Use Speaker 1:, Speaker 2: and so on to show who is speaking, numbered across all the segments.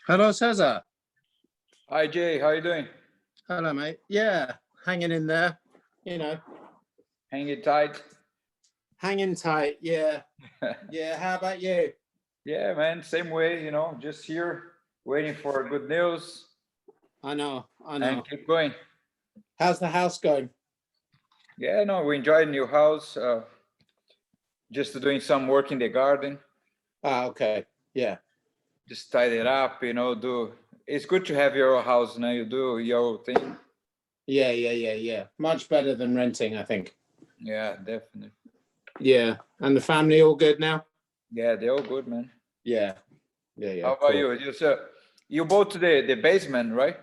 Speaker 1: Hello, Cesar.
Speaker 2: Hi Jay, how you doing?
Speaker 1: Hello, mate. Yeah, hanging in there. You know,
Speaker 2: Hanging tight?
Speaker 1: hanging tight. Yeah, yeah. How about you?
Speaker 2: Yeah, man, same way, just here waiting for good news
Speaker 1: I know. I
Speaker 2: and
Speaker 1: know.
Speaker 2: keep going.
Speaker 1: How's the house going?
Speaker 2: Yeah, no, we enjoyed new house, just doing some work in the garden,
Speaker 1: Ah, okay. Yeah,
Speaker 2: just tidy it up, it's good to have your own house now, you do your own thing.
Speaker 1: yeah. Much better than renting, I think.
Speaker 2: Yeah, definitely.
Speaker 1: Yeah, and the family all good now?
Speaker 2: Yeah, they're all good, man.
Speaker 1: Yeah.
Speaker 2: How about
Speaker 1: Cool.
Speaker 2: you? You bought the basement, right?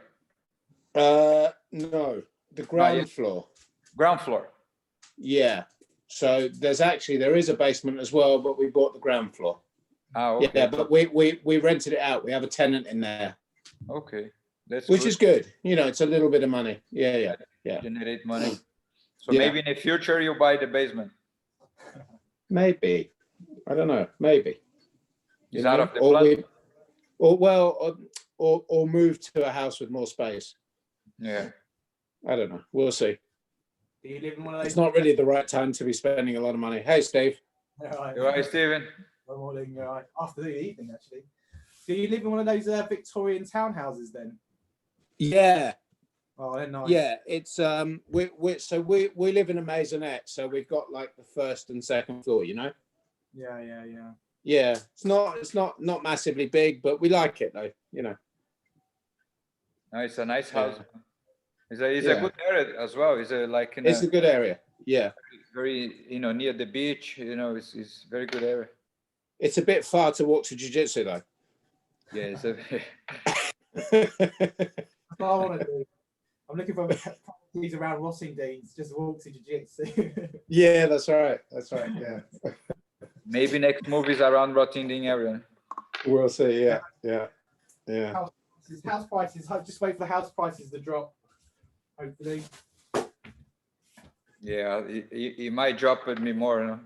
Speaker 1: No, the
Speaker 2: Not yet.
Speaker 1: ground floor.
Speaker 2: Ground floor.
Speaker 1: Yeah. So there is a basement as well, but we bought the ground floor.
Speaker 2: Okay.
Speaker 1: Yeah, but we rented it out. We have a tenant in there.
Speaker 2: Okay, that's
Speaker 1: which
Speaker 2: good.
Speaker 1: is good. It's a little bit of money. Yeah.
Speaker 2: Generate money. So
Speaker 1: Yeah.
Speaker 2: maybe in the future you buy the basement.
Speaker 1: Maybe. I don't know. Maybe.
Speaker 2: Is out of the plan?
Speaker 1: Or move to a house with more space.
Speaker 2: Yeah.
Speaker 1: I don't know. We'll see.
Speaker 3: Do you live in one of those?
Speaker 1: It's not really the right time to be spending a lot of money. Hey, Steve.
Speaker 2: You right, Stephen?
Speaker 3: Good morning. Afternoon, evening, actually. Do you live in one of those Victorian townhouses then?
Speaker 1: Yeah.
Speaker 3: Oh, they're nice.
Speaker 1: Yeah, it's we live in a maisonette, so we've got like the first and second floor.
Speaker 3: Yeah.
Speaker 1: Yeah, it's not massively big, but we like it though.
Speaker 2: No, it's a nice house.
Speaker 1: Yeah.
Speaker 2: It's a good area as well. It's
Speaker 1: a good area. Yeah.
Speaker 2: Very near the beach. It's very good area.
Speaker 1: It's a bit far to walk to jiu-jitsu though.
Speaker 2: Yeah, it's
Speaker 3: That's what I want to do. I'm looking for properties around Rossingdeans, just walk to jiu-jitsu.
Speaker 1: Yeah, that's right. Yeah.
Speaker 2: Maybe next move is around Rotterdam area.
Speaker 1: We'll see. Yeah.
Speaker 3: House prices. Just wait for the house prices to drop. Hopefully.
Speaker 2: Yeah, it might drop a bit more,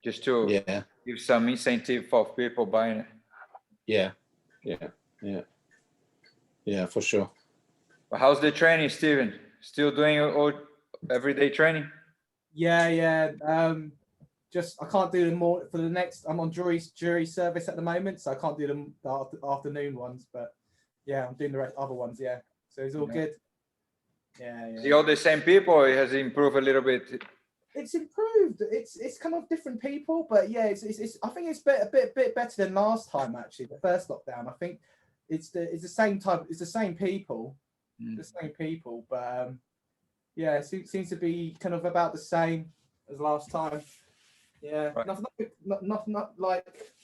Speaker 2: just to give some incentive for people buying it.
Speaker 1: Yeah, for sure.
Speaker 2: But how's the training, Steven? Still doing all everyday training?
Speaker 3: Yeah. Just I can't do them more for the next. I'm on jury service at the moment, so I can't do them the afternoon ones. But yeah, I'm doing the other ones. Yeah, so it's all good. Yeah.
Speaker 2: See all the same people, or it has improved a little bit?
Speaker 3: It's improved. It's kind of different people, but yeah, it's I think it's a bit better than last time actually. The first lockdown, I think it's the same type. It's the same people, but yeah, it seems to be kind of about the same as last time. Yeah,
Speaker 2: right.
Speaker 3: Not like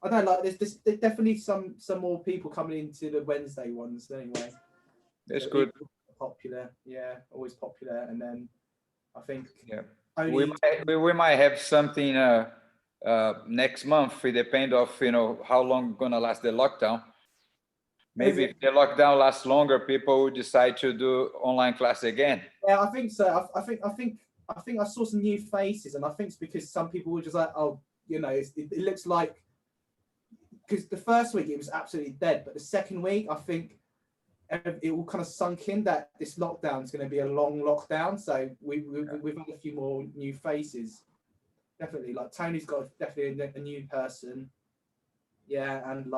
Speaker 3: I don't like. There's definitely some more people coming into the Wednesday ones anyway.
Speaker 2: That's good.
Speaker 3: Popular, yeah, always popular, and then I think
Speaker 2: we might have something next month. It depends of how long gonna last the lockdown. Maybe if the lockdown lasts longer, people will decide to do online class again.
Speaker 3: Yeah, I think so. I think I saw some new faces, and I think it's because some people were just like, oh, it looks like, because the first week it was absolutely dead, but the second week I think it all kind of sunk in that this lockdown is going to be a long lockdown. So we've had a few more new faces, definitely. Like Tony's got definitely a new person. Yeah, and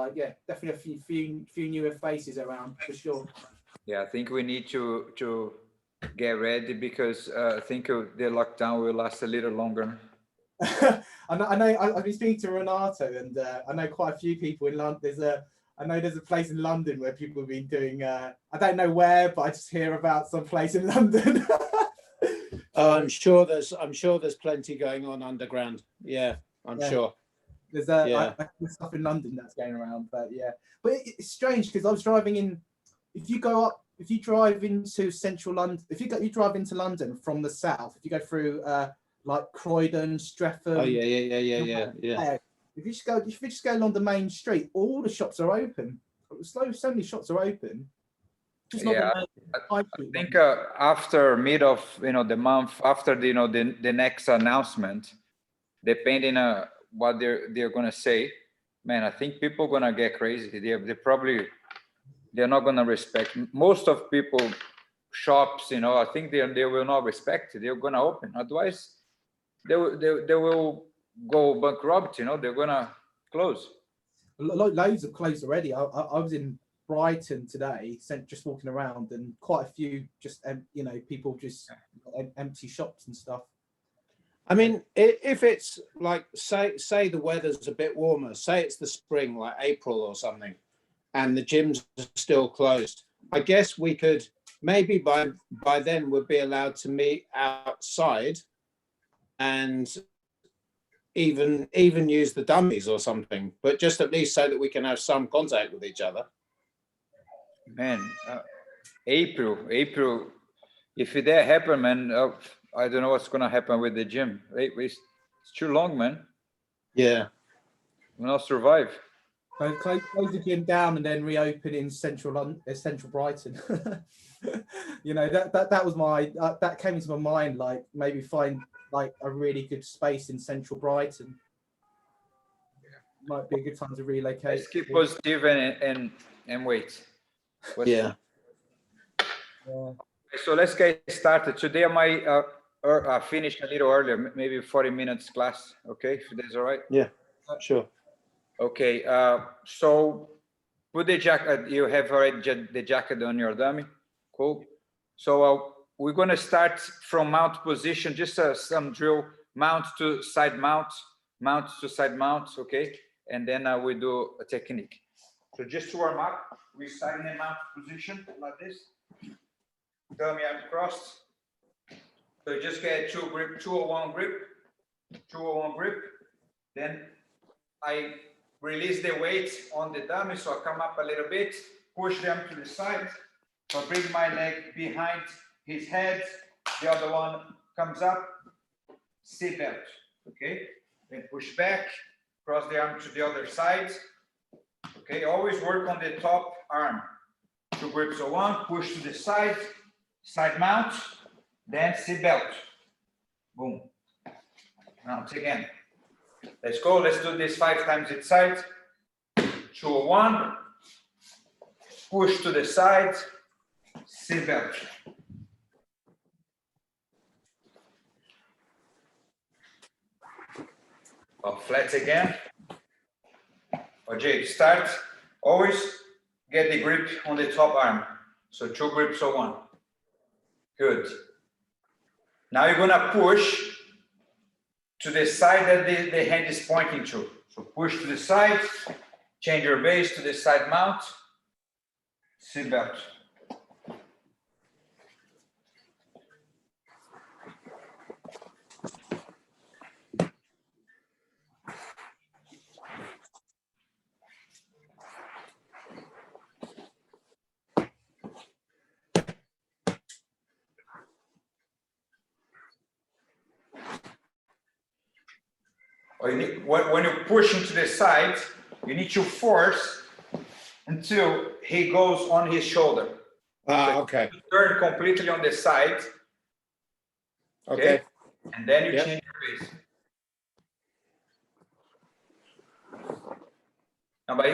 Speaker 3: definitely a few newer faces around for sure.
Speaker 2: Yeah, I think we need to get ready because I think the lockdown will last a little longer.
Speaker 3: I know. I've been speaking to Renato, and I know quite a few people in London. I know there's a place in London where people have been doing. I don't know where, but I just hear about some place in London.
Speaker 1: I'm sure there's plenty going on underground. Yeah, I'm sure.
Speaker 3: There's stuff in London that's going around, but it's strange because I was driving in. If you drive into central London, if you drive into London from the south, if you go through like Croydon, Streatham.
Speaker 1: Oh yeah.
Speaker 3: If you just go along the main street, all the shops are open. So many shops are open. Just not
Speaker 2: I think after mid of the month, after the next announcement, depending on what they're gonna say, man, I think people gonna get crazy. They're not gonna respect. Most of people shops, you know, I think they will not respect it. They're gonna open. Otherwise, they will go bankrupt. You know, they're gonna close.
Speaker 3: Loads have closed already. I was in Brighton today, just walking around, and quite a few just you know, people just empty shops and stuff.
Speaker 1: I mean, if it's like say the weather's a bit warmer, say it's the spring, like April or something, and the gyms are still closed, I guess we could maybe by then we'd be allowed to meet outside and even use the dummies or something, but just at least so that we can have some contact with each other.
Speaker 2: Man, April, if that happen, man, I don't know what's gonna happen with the gym. It's too long, man.
Speaker 1: Yeah,
Speaker 2: We'll not survive.
Speaker 3: Close the gym down and then reopen in central Brighton. You know, that was my that came into my mind, like maybe find like a really good space in central Brighton. Might be a good time to relocate.
Speaker 2: Let's keep positive and wait.
Speaker 1: yeah.
Speaker 2: So let's get started. Today I might finish a little earlier, maybe 40 minutes class. Okay, if that's all right.
Speaker 1: Yeah, sure.
Speaker 2: Okay, so put the jacket. You have already the jacket on your dummy. Cool. So we're gonna start from mount position, just some drill, mount to side mount, mount to side mount. Okay, and then we do a technique. So just to warm up, we start in a mount position like this. Dummy arms crossed. So you just get 201 grip, 201 grip. Then I release the weight on the dummy, so I come up a little bit, push them to the side. So I bring my leg behind his head, the other one comes up, sit belt, okay? Then push back, cross the arm to the other side. Okay, always work on the top arm. 2 grips, so 1, push to the side, side mount, then sit belt. Boom. Mount again. Let's go. Let's do this 5 times each side. 201. Push to the side. Sit belt. Up flat again. Okay, start. Always get the grip on the top arm. So 2 grips, so 1. Good. Now you're gonna push to the side that the hand is pointing to. So push to the side, change your base to the side mount, sit belt. Or you need, when you push him to the side, you need to force until he goes on his shoulder. So
Speaker 1: Okay.
Speaker 2: turn completely on the side.
Speaker 1: Okay.
Speaker 2: And then you change your base. Now, but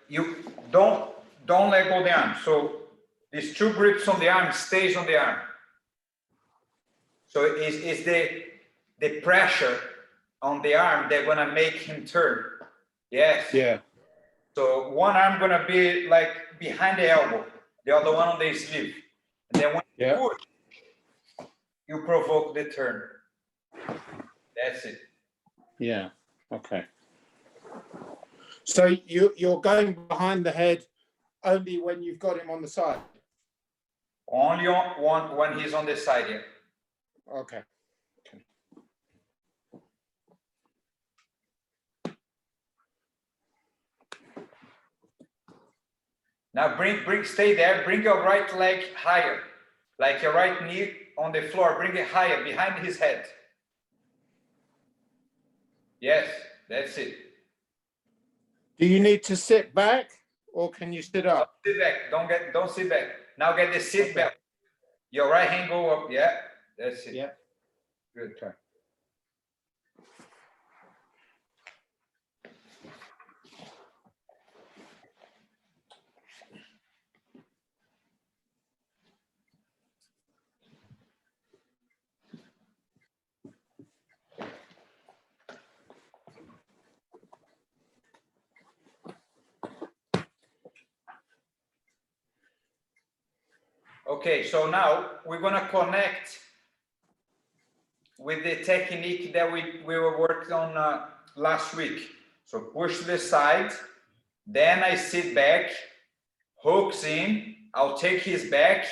Speaker 2: you don't let go the arm. So these 2 grips on the arm stays on the arm. So it's the pressure on the arm that's gonna make him turn. Yes.
Speaker 1: Yeah.
Speaker 2: So one arm gonna be like behind the elbow, the other one on the sleeve. And then when you push, you provoke the turn. That's it.
Speaker 1: Yeah. Okay. So you're going behind the head only when you've got him on the side?
Speaker 2: Only on when he's on the side here.
Speaker 1: Okay.
Speaker 2: Now stay there, bring your right leg higher, like your right knee on the floor, bring it higher behind his head. Yes, that's it.
Speaker 1: Do you need to sit back or can you sit up?
Speaker 2: Don't sit back, don't sit back. Now get the sit belt. Your right hand go up, yeah, that's it.
Speaker 1: Yeah.
Speaker 2: Good.
Speaker 1: Okay.
Speaker 2: Okay, so now we're gonna connect with the technique that we were working on last week. So push to the side, then I sit back, hooks in, I'll take his back,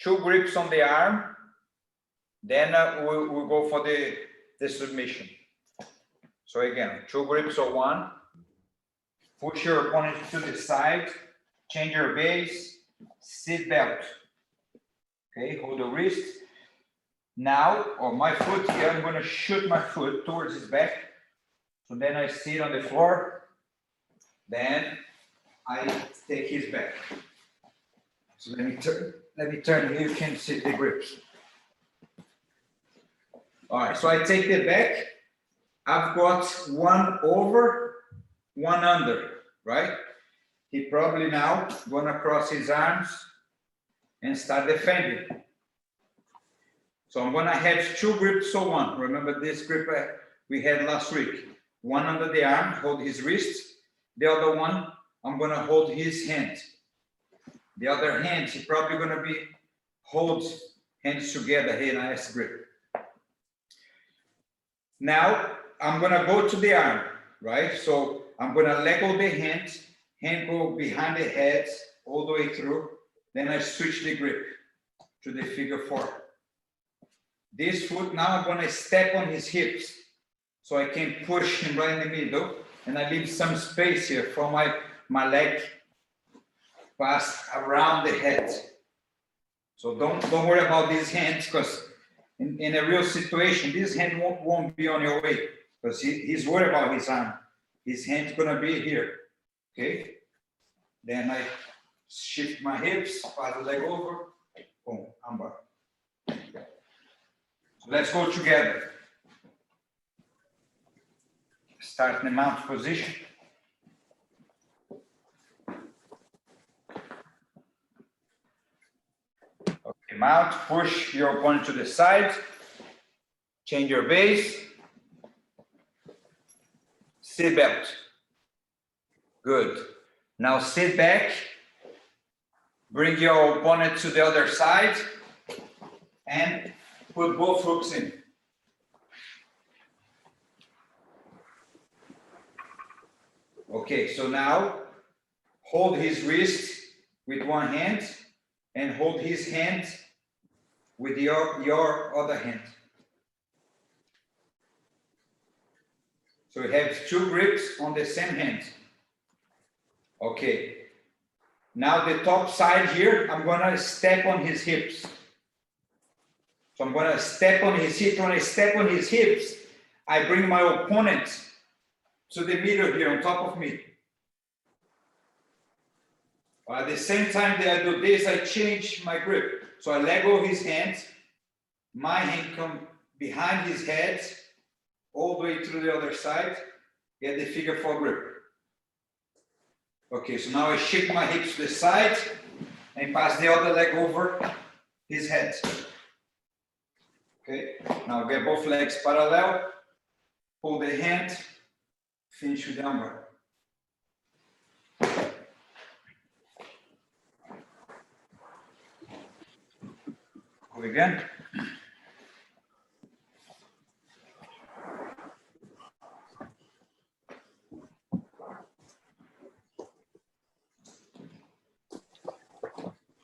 Speaker 2: 2 grips on the arm, then we'll go for the submission. So again, 2 grips or 1, push your opponent to the side, change your base, sit belt. Okay, hold the wrist. Now, on my foot here, I'm gonna shoot my foot towards his back. So then I sit on the floor, then I take his back. So let me turn here, you can see the grips. All right, so I take the back. I've got 1 over, 1 under, right? He probably now gonna cross his arms and start defending. So I'm gonna have 2 grips or 1. Remember this grip we had last week. 1 under the arm, hold his wrist. The other one, I'm gonna hold his hand. The other hand, he's probably gonna be hold hands together here in a S grip. Now I'm gonna go to the arm, right? So I'm gonna let go the hand go behind the head all the way through. Then I switch the grip to the figure 4. This foot, now I'm gonna step on his hips. So I can push him right in the middle and I leave some space here for my leg pass around the head. So don't worry about these hands because in a real situation, this hand won't be on your way because he's worried about his arm. His hand's gonna be here, okay? Then I shift my hips, pass the leg over, boom, armbar. So let's go together. Start in the mount position. Okay, mount, push your opponent to the side, change your base, sit belt. Good. Now sit back, bring your opponent to the other side, and put both hooks in. Okay, so now hold his wrist with one hand and hold his hand with your other hand. So we have 2 grips on the same hand. Okay. Now the top side here, I'm gonna step on his hips. So I'm gonna step on his hips. When I step on his hips, I bring my opponent to the middle here on top of me. At the same time that I do this, I change my grip. So I let go of his hand, my hand come behind his head, all the way to the other side, get the figure 4 grip. Okay, so now I shift my hips to the side and pass the other leg over his head. Okay, now get both legs parallel, pull the hand, finish with the armbar. Go again.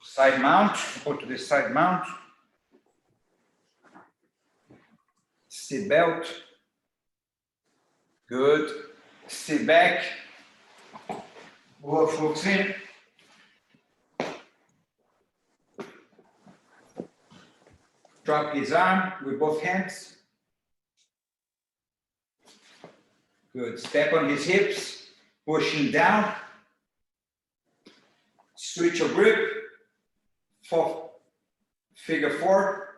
Speaker 2: Side mount, go to the side mount. Sit belt. Good. Sit back. Both hooks in. Drop his arm with both hands. Good. Step on his hips. Push him down. Switch your grip. For figure 4.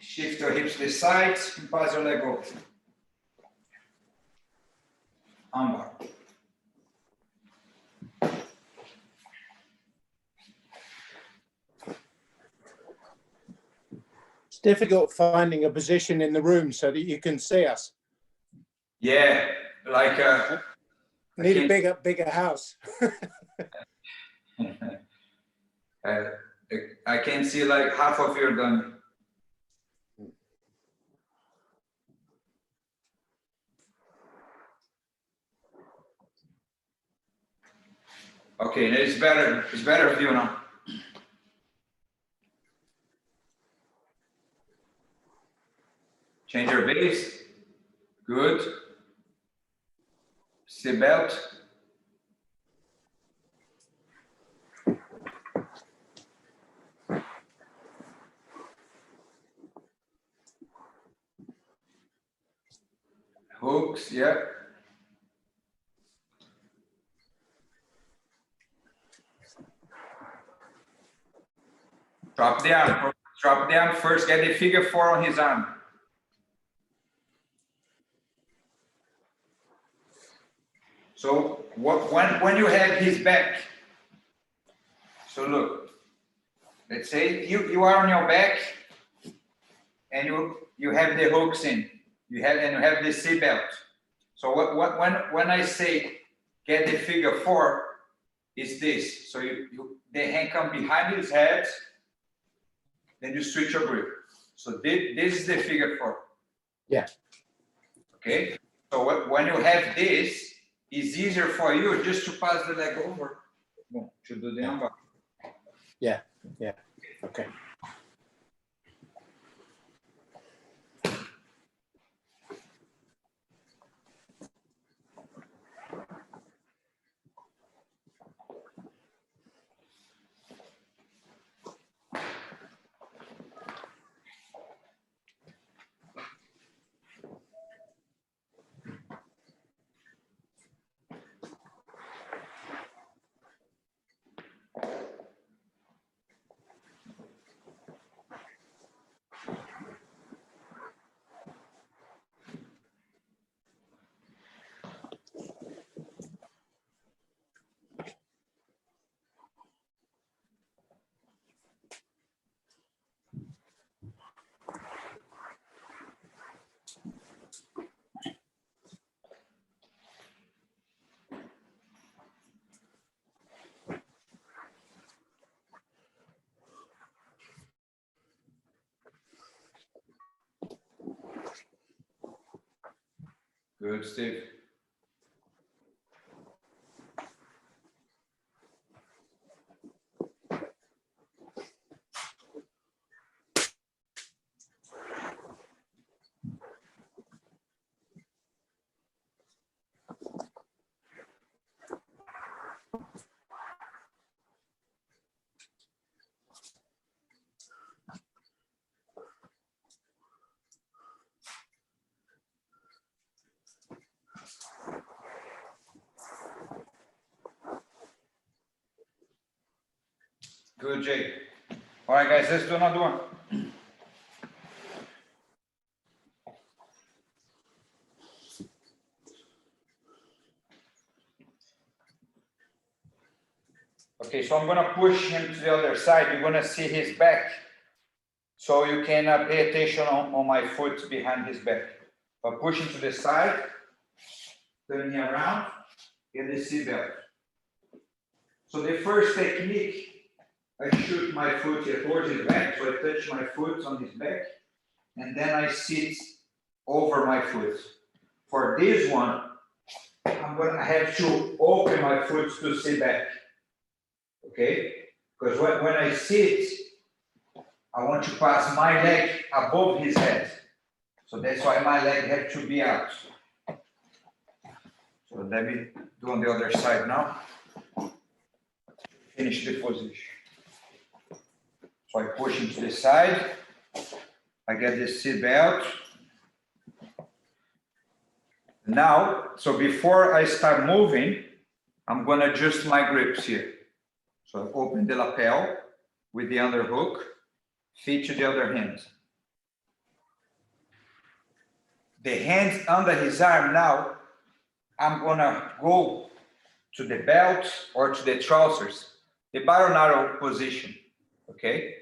Speaker 2: Shift your hips to the sides and pass your leg over. Armbar.
Speaker 1: It's difficult finding a position in the room so that you can see us.
Speaker 2: Yeah, like
Speaker 1: need a bigger house.
Speaker 2: I can see like half of your done. Okay, it's better. It's better view now. Change your base. Good. Seat belt. Hooks, yeah. Drop the arm. Drop the arm first. Get the figure 4 on his arm. So when you have his back, so look, let's say you are on your back and you have the hooks in, you have the seat belt. So when I say get the figure 4, is this. So the hand come behind his head, then you switch your grip. So this is the figure 4.
Speaker 1: Yeah.
Speaker 2: Okay. So when you have this, it's easier for you just to pass the leg over. To do the armbar.
Speaker 1: Yeah. Yeah. Okay.
Speaker 2: Good, Steve. Good, Jay. All right, guys, let's do another one. Okay, so I'm gonna push him to the other side. You're gonna see his back. So you can pay attention on my foot behind his back. But push him to the side, turning around, get the seat belt. So the first technique, I shoot my foot here towards his back, so I touch my foot on his back, and then I sit over my foot. For this one, I have to open my foot to sit back. Okay? Because when I sit, I want to pass my leg above his head. So that's why my leg has to be out. So let me do on the other side now. Finish the position. So I push him to the side. I get the seat belt. Now, so before I start moving, I'm going to adjust my grips here. So I open the lapel with the underhook, feet to the other hand. The hand under his arm now, I'm going to go to the belt or to the trousers, the baronaro position, okay?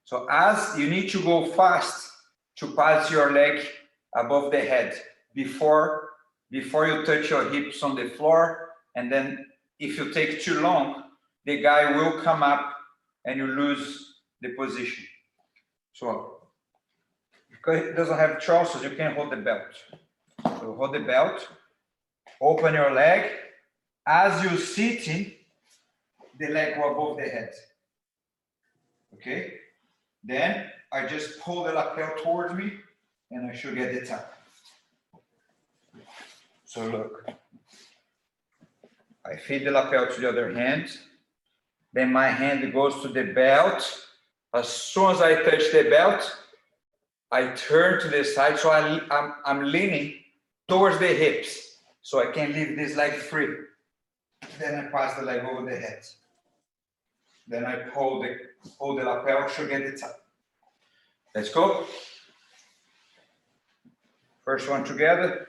Speaker 2: So as you need to go fast to pass your leg above the head before you touch your hips on the floor, and then if you take too long, the guy will come up and you lose the position. So because it doesn't have trousers, you can hold the belt. So hold the belt, open your leg. As you're sitting, the leg go above the head. Okay? Then I just pull the lapel towards me and I should get the tap. So look, I feed the lapel to the other hand. Then my hand goes to the belt. As soon as I touch the belt, I turn to the side. So I'm leaning towards the hips. So I can leave this leg free. Then I pass the leg over the head. Then I pull the lapel to get the tap. Let's go. First one together.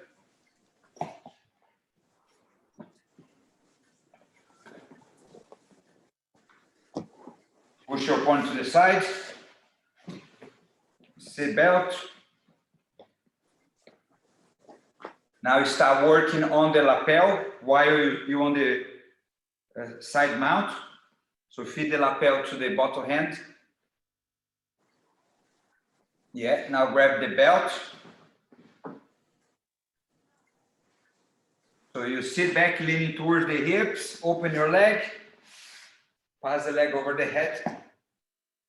Speaker 2: Push your opponent to the side. Sit belt. Now you start working on the lapel while you're on the side mount. So feed the lapel to the bottom hand. Yeah, now grab the belt. So you sit back, leaning towards the hips, open your leg, pass the leg over the head.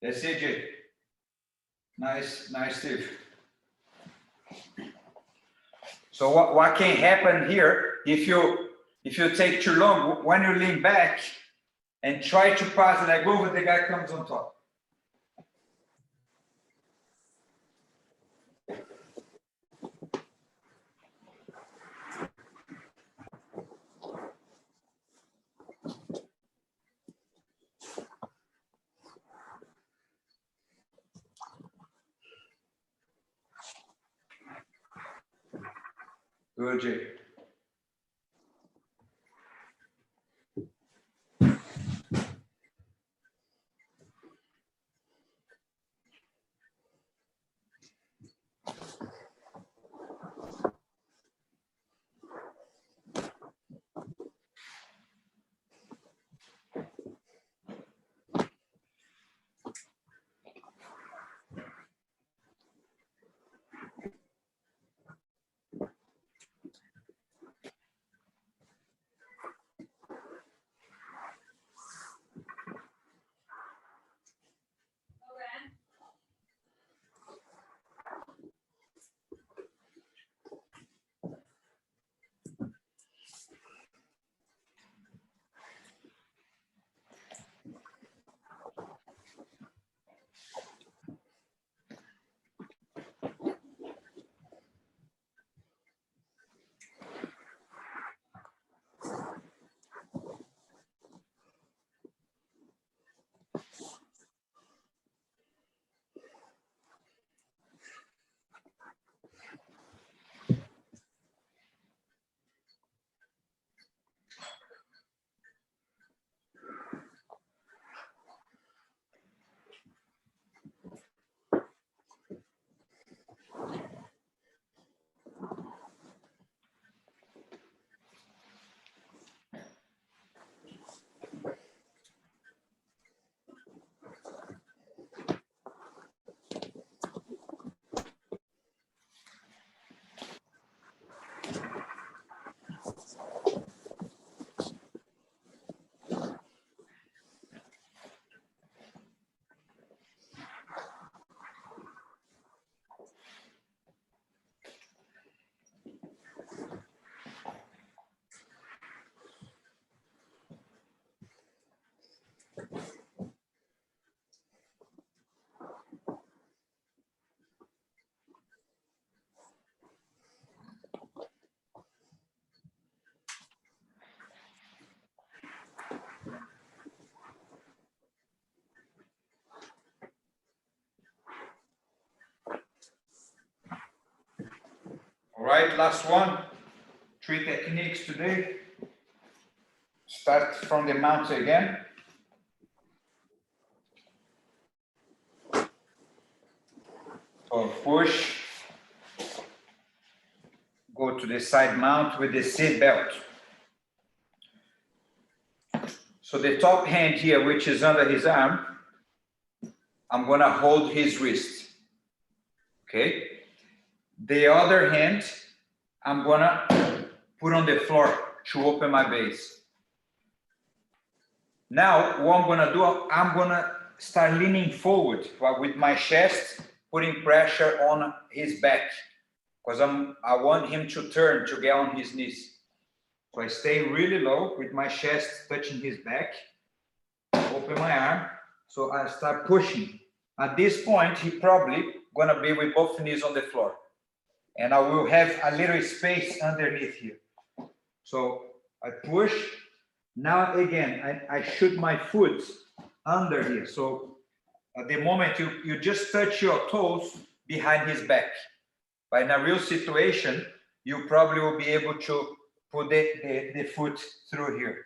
Speaker 2: That's it, Jay. Nice, Steve. So what can happen here, if you take too long, when you lean back and try to pass the leg over, the guy comes on top. Good, Jay. All right, last one. 3 techniques today. Start from the mount again. So push. Go to the side mount with the seat belt. So the top hand here, which is under his arm, I'm gonna hold his wrist, okay? The other hand, I'm gonna put on the floor to open my base. Now, what I'm gonna do, I'm gonna start leaning forward with my chest, putting pressure on his back, because I want him to turn to get on his knees. So I stay really low with my chest touching his back, open my arm, so I start pushing. At this point, he probably gonna be with both knees on the floor. And I will have a little space underneath here. So I push. Now again, I shoot my foot under here. So at the moment you just touch your toes behind his back. But in a real situation, you probably will be able to put the foot through here.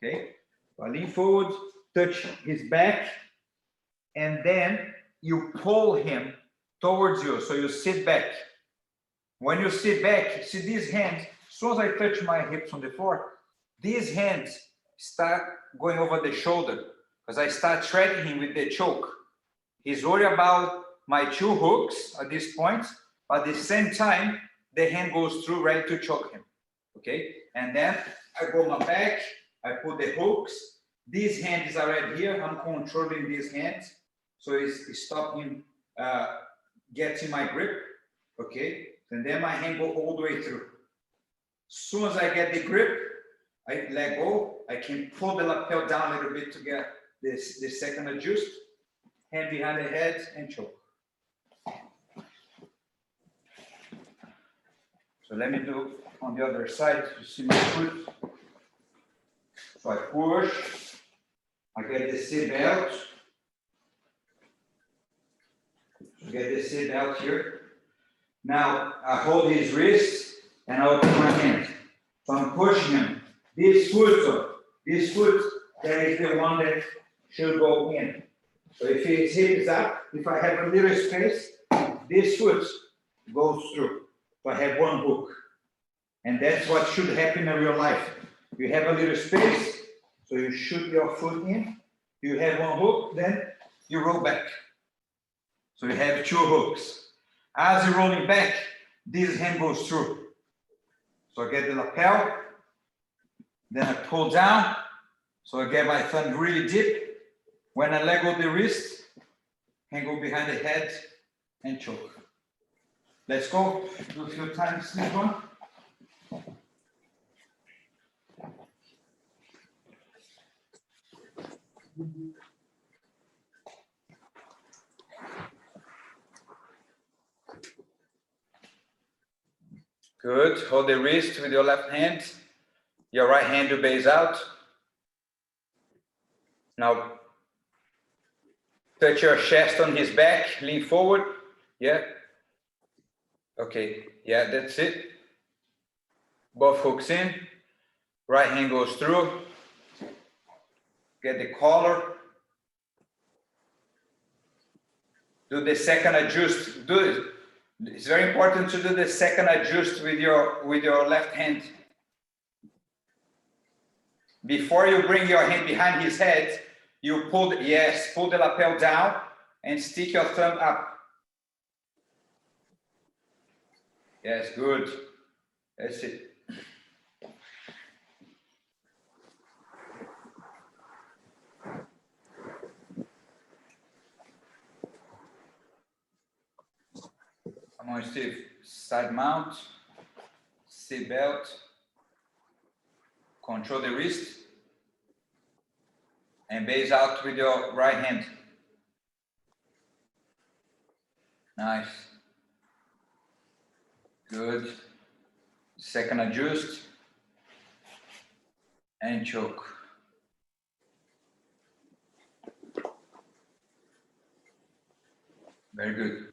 Speaker 2: Okay? So I lean forward, touch his back, and then you pull him towards you. So you sit back. When you sit back, see these hands, as soon as I touch my hips on the floor, these hands start going over the shoulder because I start threading him with the choke. He's worried about my two hooks at this point, but at the same time, the hand goes through ready to choke him. Okay? And then I go my back, I put the hooks. This hand is already here. I'm controlling these hands. So it's stopping getting my grip. Okay? And then my hand go all the way through. As soon as I get the grip, I let go. I can pull the lapel down a little bit to get this second adjust. Hand behind the head and choke. So let me do on the other side to see my foot. So I push. I get the seat belt. Get the seat belt here. Now I hold his wrist and I open my hand. So I'm pushing him. This foot, that is the one that should go in. So if his hip is up, if I have a little space, this foot goes through. So I have one hook. And that's what should happen in real life. You have a little space, so you shoot your foot in. You have one hook, then you roll back. So you have two hooks. As you're rolling back, this hand goes through. So I get the lapel, then I pull down, so I get my thumb really deep. When I let go the wrist, hand go behind the head and choke. Let's go. Do a few times this one. Good. Hold the wrist with your left hand. Your right hand to base out. Now, touch your chest on his back. Lean forward. Yeah. Okay. Yeah, that's it. Both hooks in. Right hand goes through. Get the collar. Do the second adjust. Do it. It's very important to do the second adjust with your left hand. Before you bring your hand behind his head, you pull the lapel down and stick your thumb up. Yes, good. That's it. Come on, Steve. Side mount, seat belt. Control the wrist. And base out with your right hand. Nice. Good. Second adjust. And choke. Very good.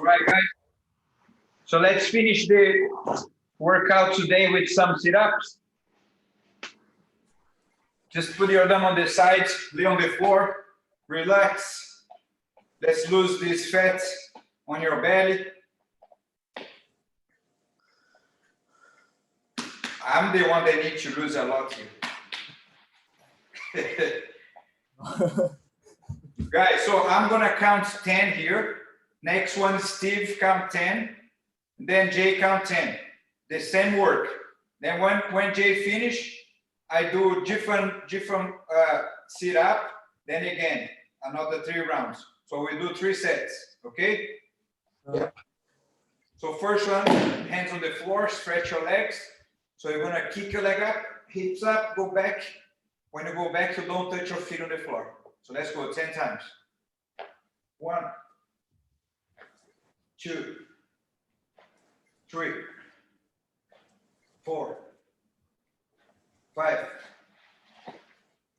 Speaker 2: Right, guys. So let's finish the workout today with some sit-ups. Just put your thumb on the sides, lay on the floor, relax. Let's lose this fat on your belly. I'm the one that needs to lose a lot here. Guys, so I'm gonna count 10 here. Next one, Steve, count 10. Then Jay, count 10. The same work. Then when Jay finish, I do different sit up. Then again, another 3 rounds. So we do 3 sets, okay?
Speaker 1: Yeah.
Speaker 2: So first one, hands on the floor, stretch your legs. So you're gonna kick your leg up, hips up, go back. When you go back, you don't touch your feet on the floor. So let's go 10 times. 1, 2, 3, 4, 5,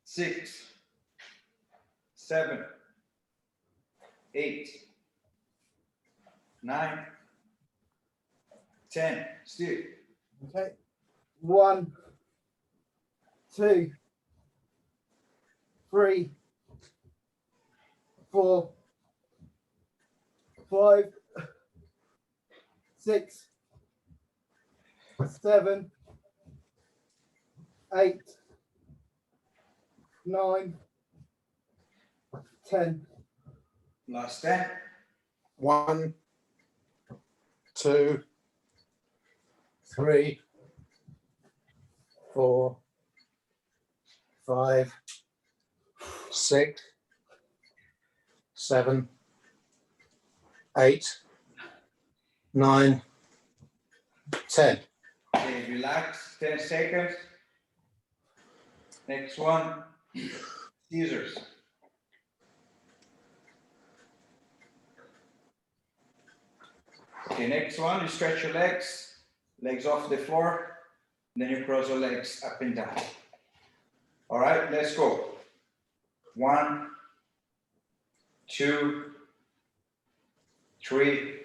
Speaker 2: 6, 7, 8, 9, 10. Still.
Speaker 3: Okay. 1, 2, 3, 4, 5, 6, 7, 8, 9, 10.
Speaker 2: Last 10.
Speaker 1: 1, 2, 3, 4, 5, 6, 7, 8, 9, 10.
Speaker 2: Okay, relax. 10 seconds. Next one. Scissors. Okay, next one, you stretch your legs off the floor, then you cross your legs up and down. All right, let's go. 1, 2, 3,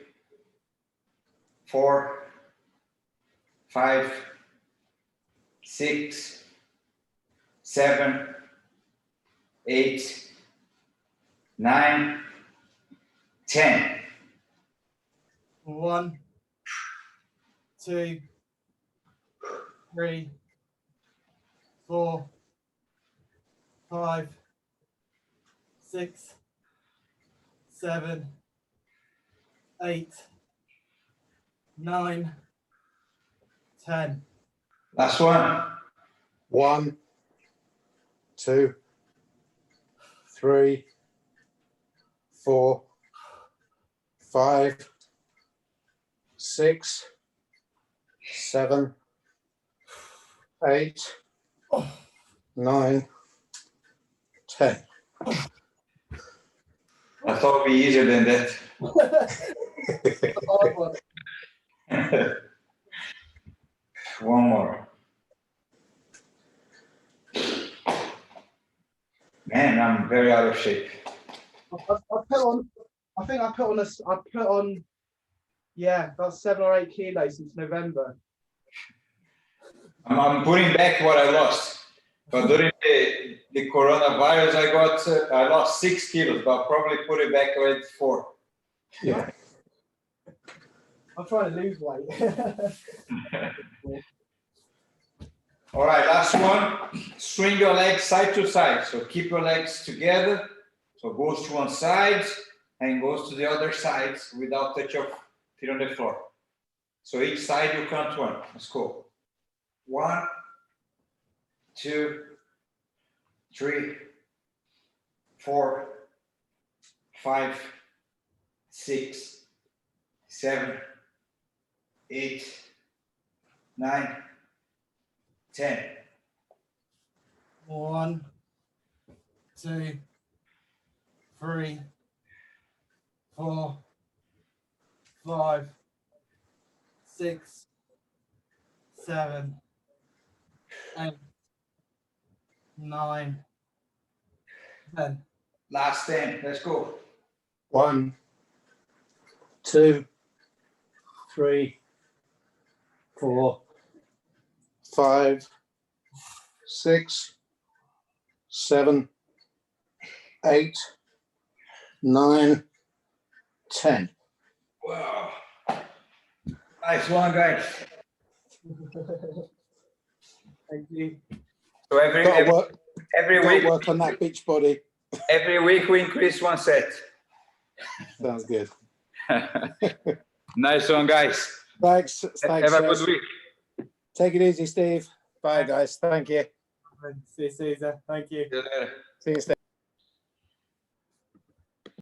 Speaker 2: 4, 5, 6, 7, 8, 9, 10.
Speaker 3: 1, 2, 3, 4, 5, 6, 7, 8, 9, 10.
Speaker 2: Last one.
Speaker 1: 1, 2, 3, 4, 5, 6, 7, 8, 9, 10.
Speaker 2: I thought it'd be easier than that.
Speaker 3: Hard one.
Speaker 2: One more. Man, I'm very out of shape.
Speaker 3: I think I put on, yeah, about 7 or 8 kilos since November.
Speaker 2: I'm putting back what I lost. But during the coronavirus, I lost 6 kilos, but I'll probably put it back with 4.
Speaker 1: Yeah.
Speaker 3: I'm trying to lose weight.
Speaker 2: All right, last one. Swing your legs side to side. So keep your legs together. So goes to one side and goes to the other side without touch your feet on the floor. So each side you count 1. Let's go. 1, 2, 3, 4, 5, 6, 7, 8, 9, 10.
Speaker 3: 1, 2, 3, 4, 5, 6, 7, 8, 9, 10.
Speaker 2: Last 10. Let's go.
Speaker 1: 1, 2, 3, 4, 5, 6, 7, 8, 9, 10.
Speaker 2: Wow. Nice one, guys.
Speaker 3: Thank you.
Speaker 2: So every
Speaker 1: Gotta
Speaker 2: week,
Speaker 1: work on that beach body.
Speaker 2: every week we increase 1 set.
Speaker 1: Sounds good.
Speaker 2: Nice one, guys.
Speaker 1: Thanks. Thanks.
Speaker 2: Have a
Speaker 1: Cez.
Speaker 2: good week.
Speaker 1: Take it easy, Steve. Bye, guys. Thank you.
Speaker 3: See you, Cesar. Thank you.
Speaker 2: See you later.
Speaker 1: See you, Steve.